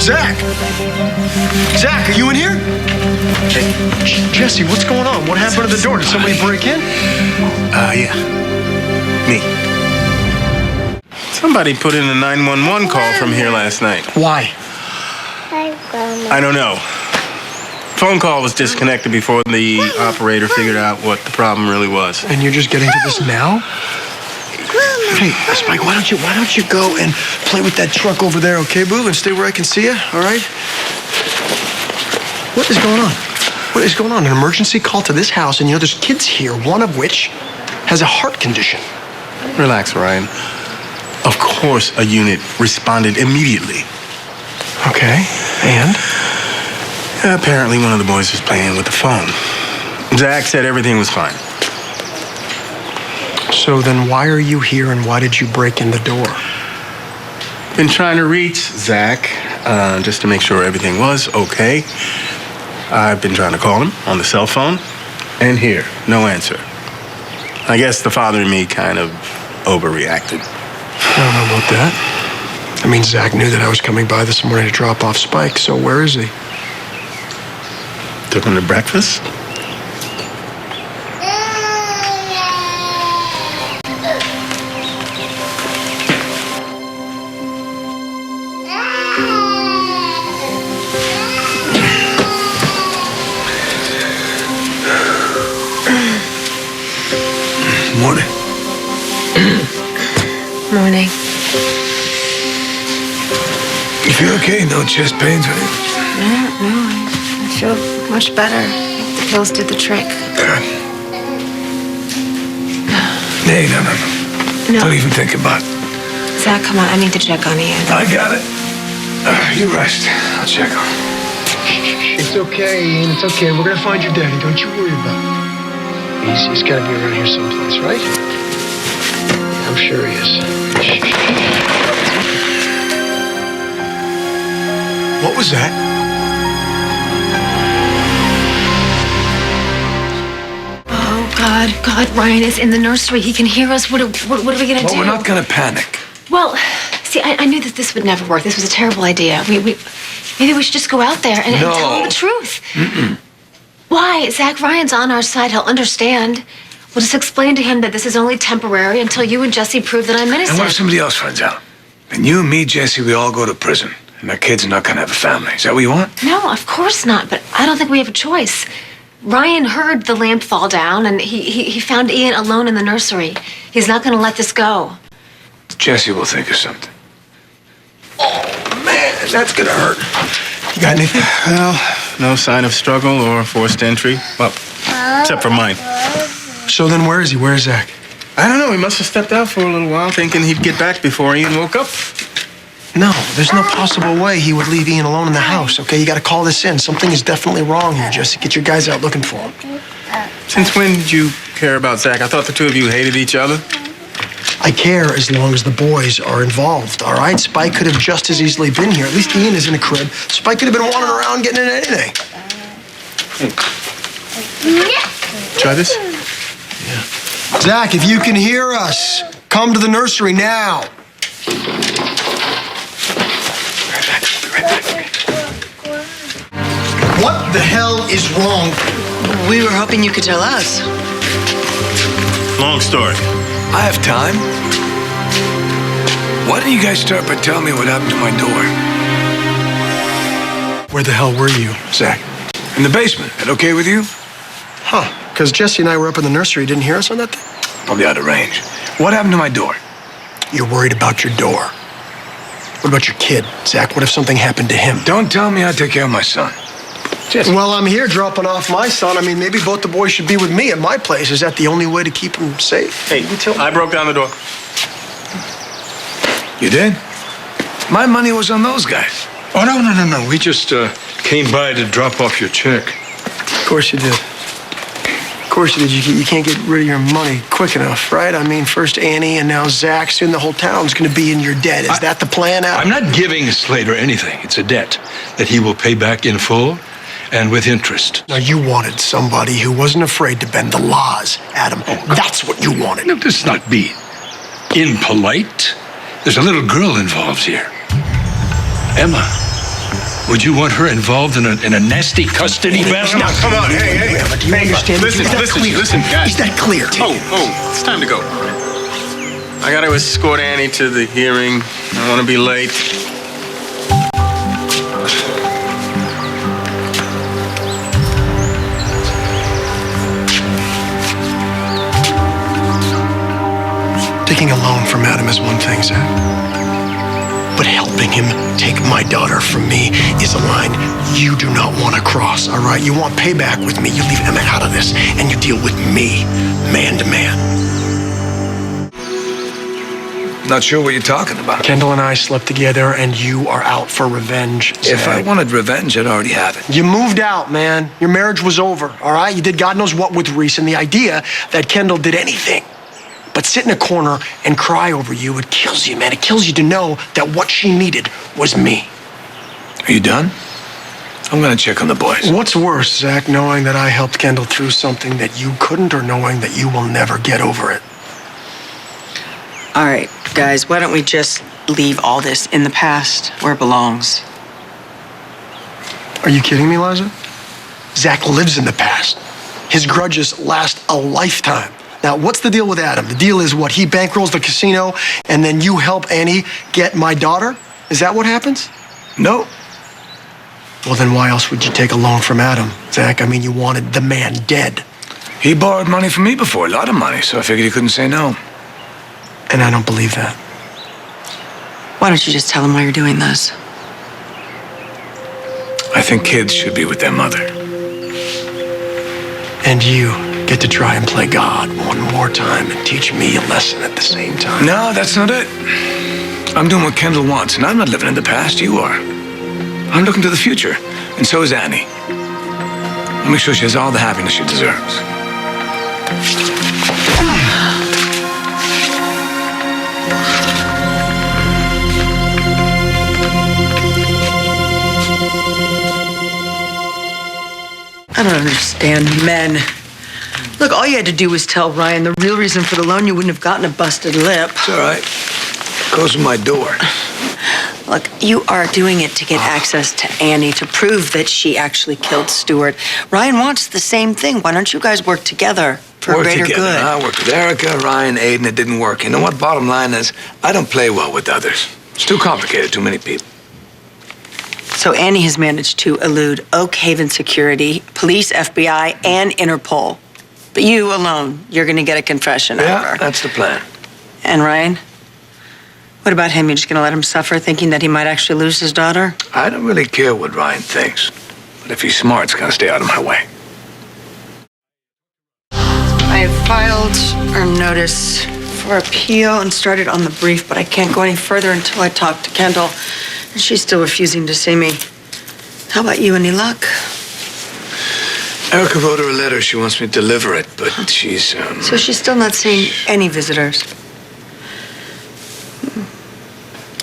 Zach! Zach, are you in here? Hey, Jesse, what's going on? What happened to the door? Did somebody break in? Yeah. Me. Somebody put in a 911 call from here last night. Why? I don't know. Phone call was disconnected before the operator figured out what the problem really was. And you're just getting to this now? Hey, Spike, why don't you go and play with that truck over there, okay, boo? And stay where I can see you, all right? What is going on? What is going on? An emergency call to this house, and there's kids here, one of which has a heart condition. Relax, Ryan. Of course a unit responded immediately. Okay, and? Apparently one of the boys was playing with the phone. Zach said everything was fine. So then why are you here and why did you break in the door? Been trying to reach Zach just to make sure everything was okay. I've been trying to call him on the cell phone, and here, no answer. I guess the father and me kind of overreacted. I don't know about that. I mean, Zach knew that I was coming by this morning to drop off Spike, so where is he? Took him to breakfast? Morning. Morning. You feel okay? No chest pains or anything? No, I feel much better. The pills did the trick. Good. Hey, no. Don't even think about it. Zach, come on, I need to check on Ian. I got it. You rest. I'll check on him. It's okay, Ian. It's okay. We're gonna find your daddy. Don't you worry about it. He's got to be around here someplace, right? I'm sure he is. What was that? Oh, God, Ryan is in the nursery. He can hear us. What are we going to do? Well, we're not going to panic. Well, see, I knew that this would never work. This was a terrible idea. Maybe we should just go out there and tell him the truth. Mm-mm. Why? Zach Ryan's on our side. He'll understand. We'll just explain to him that this is only temporary until you and Jesse prove that I'm innocent. And what if somebody else finds out? And you, me, Jesse, we all go to prison. And our kids are not going to have a family. Is that what you want? No, of course not. But I don't think we have a choice. Ryan heard the lamp fall down, and he found Ian alone in the nursery. He's not going to let this go. Jesse will think of something. Oh, man, that's going to hurt. You got anything? Well, no sign of struggle or forced entry. Well, except for mine. So then where is he? Where is Zach? I don't know. He must have stepped out for a little while, thinking he'd get back before Ian woke up. No, there's no possible way he would leave Ian alone in the house, okay? You got to call this in. Something is definitely wrong here, Jesse. Get your guys out looking for him. Since when did you care about Zach? I thought the two of you hated each other. I care as long as the boys are involved, all right? Spike could have just as easily been here. At least Ian is in a crib. Spike could have been wandering around getting into anything. Try this? Yeah. Zach, if you can hear us, come to the nursery now. What the hell is wrong? We were hoping you could tell us. Long story. I have time. Why don't you guys start by telling me what happened to my door? Where the hell were you, Zach? In the basement. That okay with you? Huh. Because Jesse and I were up in the nursery. Didn't hear us on that thing? Probably out of range. What happened to my door? You're worried about your door. What about your kid, Zach? What if something happened to him? Don't tell me I take care of my son. Jesse. Well, I'm here dropping off my son. I mean, maybe both the boys should be with me at my place. Is that the only way to keep them safe? Hey, I broke down the door. You did? My money was on those guys. Oh, no. We just came by to drop off your check. Of course you did. Of course you did. You can't get rid of your money quick enough, right? I mean, first Annie and now Zach. Soon the whole town's going to be in your debt. Is that the plan, Adam? I'm not giving Slater anything. It's a debt that he will pay back in full and with interest. Now, you wanted somebody who wasn't afraid to bend the laws, Adam. That's what you wanted. No, this is not be impolite. There's a little girl involved here. Emma. Would you want her involved in a nasty custody battle? Now, Come on, hey. Do you understand? Listen, guys. Is that clear to you? Oh, it's time to go. I gotta escort Annie to the hearing. I don't want to be late. Taking a loan from Adam is one thing, Zach. But helping him take my daughter from me is a line you do not want to cross, all right? You want payback with me, you leave Emma out of this, and you deal with me, man to man. Not sure what you're talking about. Kendall and I slept together, and you are out for revenge, Zach. If I wanted revenge, I'd already have it. You moved out, man. Your marriage was over, all right? You did God knows what with Reese, and the idea that Kendall did anything but sit in a corner and cry over you, it kills you, man. It kills you to know that what she needed was me. Are you done? I'm gonna check on the boys. What's worse, Zach, knowing that I helped Kendall through something that you couldn't, or knowing that you will never get over it? All right, guys, why don't we just leave all this in the past where it belongs? Are you kidding me, Liza? Zach lives in the past. His grudges last a lifetime. Now, what's the deal with Adam? The deal is what? He bankrolls the casino, and then you help Annie get my daughter? Is that what happens? No. Well, then why else would you take a loan from Adam, Zach? I mean, you wanted the man dead. He borrowed money from me before, a lot of money, so I figured he couldn't say no. And I don't believe that. Why don't you just tell him why you're doing this? I think kids should be with their mother. And you get to try and play God one more time and teach me a lesson at the same time. No, that's not it. I'm doing what Kendall wants, and I'm not living in the past. You are. I'm looking to the future, and so is Annie. I'll make sure she has all the happiness she deserves. I don't understand men. Look, all you had to do was tell Ryan the real reason for the loan. You wouldn't have gotten a busted lip. It's all right. Goes in my door. Look, you are doing it to get access to Annie, to prove that she actually killed Stuart. Ryan wants the same thing. Why don't you guys work together for a greater good? I worked with Erica, Ryan, Aiden. It didn't work. You know what? Bottom line is, I don't play well with others. It's too complicated, too many people. So Annie has managed to elude Oak Haven security, police, FBI, and Interpol. But you alone, you're going to get a confession out of her. Yeah, that's the plan. And Ryan? What about him? You're just going to let him suffer, thinking that he might actually lose his daughter? I don't really care what Ryan thinks. But if he's smart, it's got to stay out of my way. I have filed a notice for appeal and started on the brief, but I can't go any further until I talk to Kendall. And she's still refusing to see me. How about you? Any luck? Erica wrote her a letter. She wants me to deliver it, but she's, So she's still not seeing any visitors?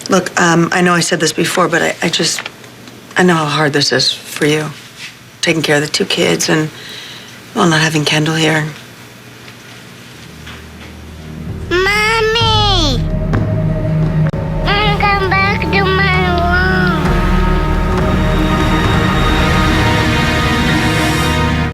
Look, I know I said this before, but I know how hard this is for you. Taking care of the two kids and, well, not having Kendall here.